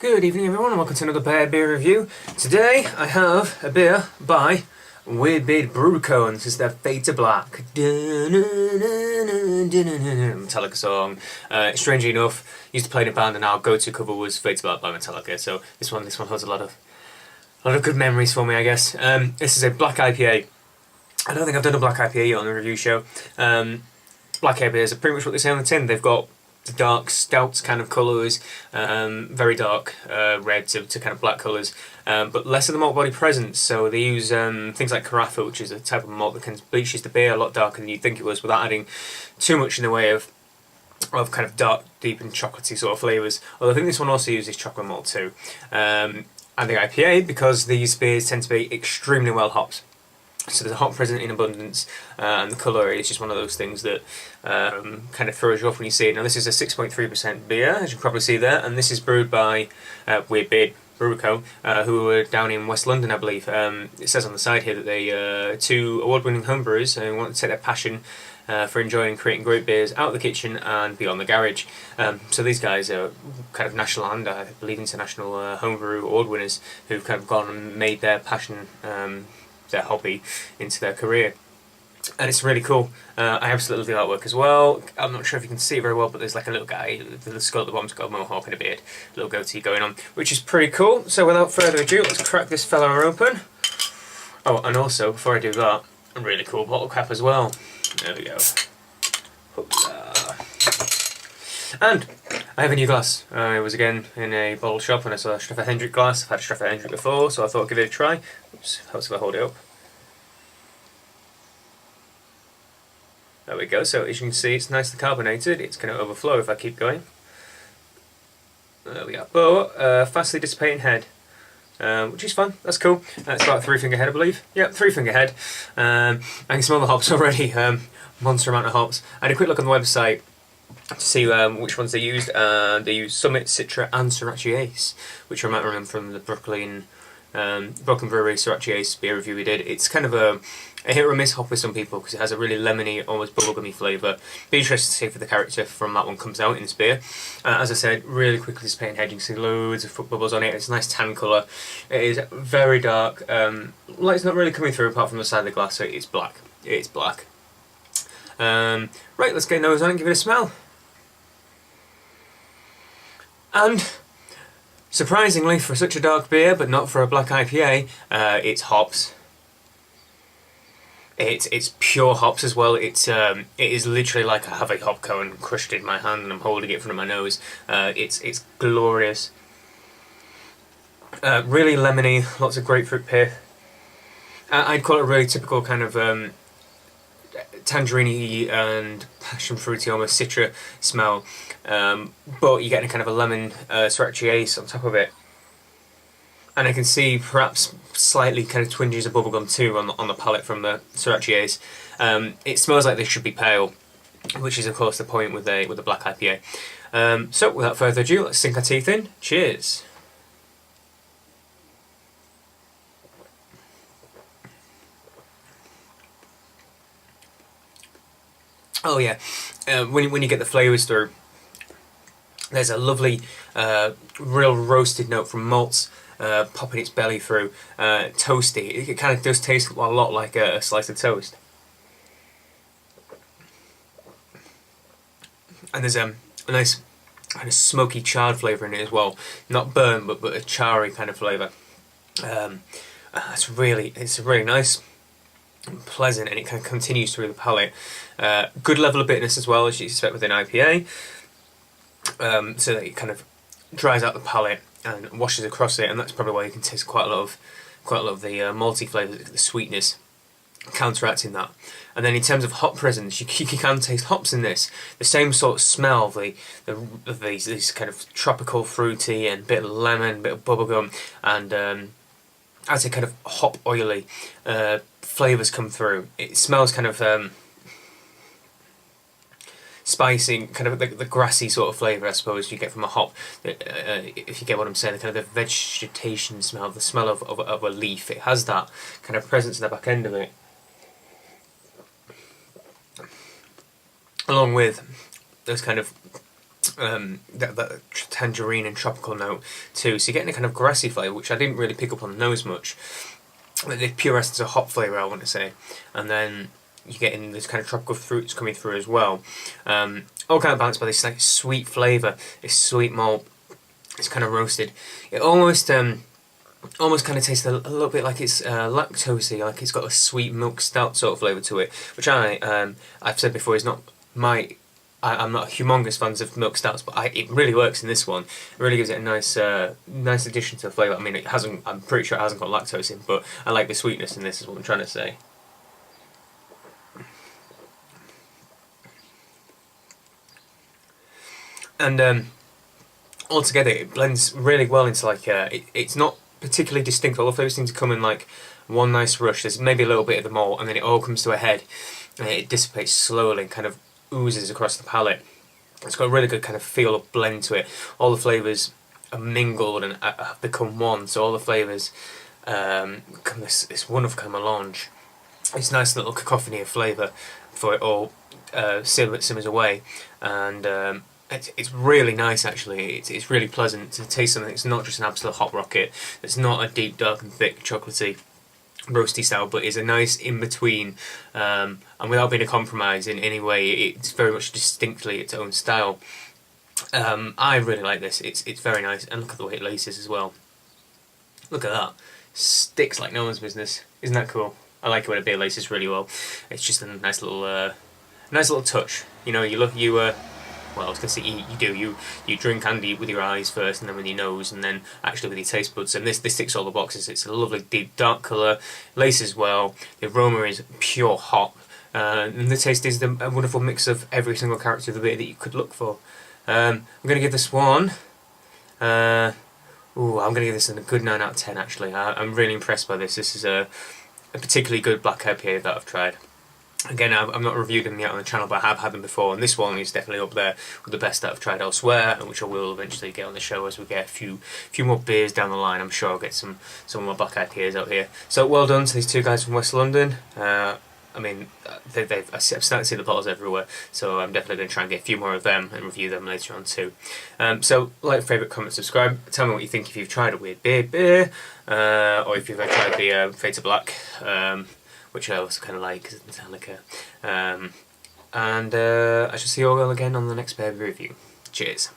Good evening everyone and welcome to another beer review. Today I have a beer by Weird Beard Brew Co. and this is their Fade to Black. Metallica song. Strangely enough, used to play in a band and our go-to cover was Fade to Black by Metallica, so this one holds a lot of good memories for me, I guess. This is a black IPA. I don't think I've done a black IPA yet on the review show. Black IPAs are pretty much what they say on the tin. They've got the dark stouts kind of colours, very dark red to kind of black colours, but less of the malt body present. So they use things like Carafa, which is a type of malt that can bleaches the beer a lot darker than you'd think it was, without adding too much in the way of kind of dark, deep and chocolatey sort of flavours. Although I think this one also uses chocolate malt too. And the IPA, because these beers tend to be extremely well hopped. So there's a hop present in abundance, and the colour is just one of those things that kind of throws you off when you see it. Now this is a 6.3% beer, as you can probably see there, and this is brewed by Weird Beard Brew Co, who are down in West London, I believe. It says on the side here that they two award-winning homebrewers who want to take their passion for enjoying and creating great beers out of the kitchen and beyond the garage. So these guys are kind of national and I believe international homebrew award winners who've kind of gone and made their passion their hobby into their career, and it's really cool. I absolutely love the artwork as well. I'm not sure if you can see it very well, but there's like a little guy with the skull at the bottom's got a mohawk and a beard, a little goatee going on, which is pretty cool. So without further ado, let's crack this fella open. Oh, and also before I do that, a really cool bottle cap as well. There we go. And I have a new glass. I was again in a bottle shop and I saw a Streffer Hendrick glass. I've had a Streffer Hendrick before, so I thought I'd give it a try. Oops, helps if I hold it up. There we go, so as you can see it's nicely carbonated. It's going to overflow if I keep going. There we go. But fastly dissipating head, which is fun, that's cool. It's about 3-finger head, I believe. Yep, 3-finger head. I can smell the hops already, monster amount of hops. I had a quick look on the website to see which ones they used, and they used Summit, Citra and Sriracha Ace, which I might remember from the Brooklyn Brewery Sriracha Ace beer review we did. It's kind of a hit or miss hop with some people because it has a really lemony, almost bubblegummy flavour. Be interested to see if the character from that one comes out in this beer. As I said, really quickly dissipating head. You can see loads of foot bubbles on it. It's a nice tan colour. It is very dark. Light's not really coming through apart from the side of the glass, so it's black. It's black. Right, let's get nose on and give it a smell. And surprisingly, for such a dark beer, but not for a black IPA, it's hops. It's pure hops as well. It is literally like I have a hop cone crushed in my hand and I'm holding it in front of my nose. It's glorious. Really lemony, lots of grapefruit pith. I'd call it a really typical kind of tangerine and passion fruity, almost citra smell, but you're getting a kind of a lemon Sriracha Ace on top of it, and I can see perhaps slightly kind of twinges of bubblegum too on the palate from the Sriracha Ace. It smells like this should be pale, which is of course the point with the black IPA. So without further ado, let's sink our teeth in. Cheers. Oh yeah, when you get the flavours through, there's a lovely, real roasted note from malts popping its belly through, toasty. It kind of does taste a lot like a slice of toast. And there's a nice kind of smoky charred flavour in it as well. Not burnt, but a charry kind of flavour. It's really nice. Pleasant, and it kind of continues through the palate. Good level of bitterness as well, as you expect with an IPA, so that it kind of dries out the palate and washes across it, and that's probably why you can taste quite a lot of the malty flavours, the sweetness counteracting that. And then in terms of hop presence, you can taste hops in this. The same sort of smell of these kind of tropical fruity and bit of lemon, bit of bubblegum, and I'd say kind of hop oily flavours come through. It smells kind of spicy, kind of the grassy sort of flavour I suppose you get from a hop. If you get what I'm saying, the kind of the vegetation smell, the smell of a leaf. It has that kind of presence in the back end of it, along with those kind of that tangerine and tropical note too. So you're getting a kind of grassy flavour, which I didn't really pick up on the nose much. The pure essence of hop flavour, I want to say, and then you're getting this kind of tropical fruits coming through as well. All kind of balanced by this like sweet flavour, this sweet malt. It's kind of roasted. It almost kind of tastes a little bit like it's lactosey, like it's got a sweet milk stout sort of flavour to it, which I've said before is not my. I'm not a humongous fan of milk stouts, but it really works in this one. It really gives it a nice addition to the flavour. I mean, it hasn't. I'm pretty sure it hasn't got lactose in, but I like the sweetness in this. Is what I'm trying to say. And altogether, it blends really well into like it's not particularly distinct. All of those seem to come in like one nice rush. There's maybe a little bit of the malt, and then it all comes to a head. And it dissipates slowly, and kind of oozes across the palate. It's got a really good kind of feel of blend to it. All the flavours are mingled and have become one. So all the flavours come this wonderful kind of melange. It's a nice little cacophony of flavour before it all simmers away, and it's really nice actually. It's really pleasant to taste something that's not just an absolute hot rocket. It's not a deep, dark and thick chocolatey roasty style, but is a nice in between, and without being a compromise in any way. It's very much distinctly its own style. I really like this. It's very nice, and look at the way it laces as well. Look at that, sticks like no one's business. Isn't that cool? I like it when a beer laces really well. It's just a nice little touch. You know, well, I was going to say you drink and eat with your eyes first, and then with your nose, and then actually with your taste buds. And this ticks all the boxes. It's a lovely deep dark colour, laces well. The aroma is pure hop, and the taste is a wonderful mix of every single character of the beer that you could look for. I'm going to give this one. I'm going to give this a good 9 out of 10. Actually, I'm really impressed by this. This is a particularly good black IPA that I've tried. Again, I've not reviewed them yet on the channel, but I have had them before, and this one is definitely up there with the best that I've tried elsewhere, and which I will eventually get on the show as we get a few more beers down the line. I'm sure I'll get some more black IPAs out here. So well done to these two guys from West London. I mean, I've started to see the bottles everywhere, so I'm definitely going to try and get a few more of them and review them later on too. So, like, favourite, comment, subscribe. Tell me what you think if you've tried a weird beer, or if you've ever tried the Fade to Black, which I also kind of like because it doesn't sound like a... and I shall see you all again on the next beer review. Cheers.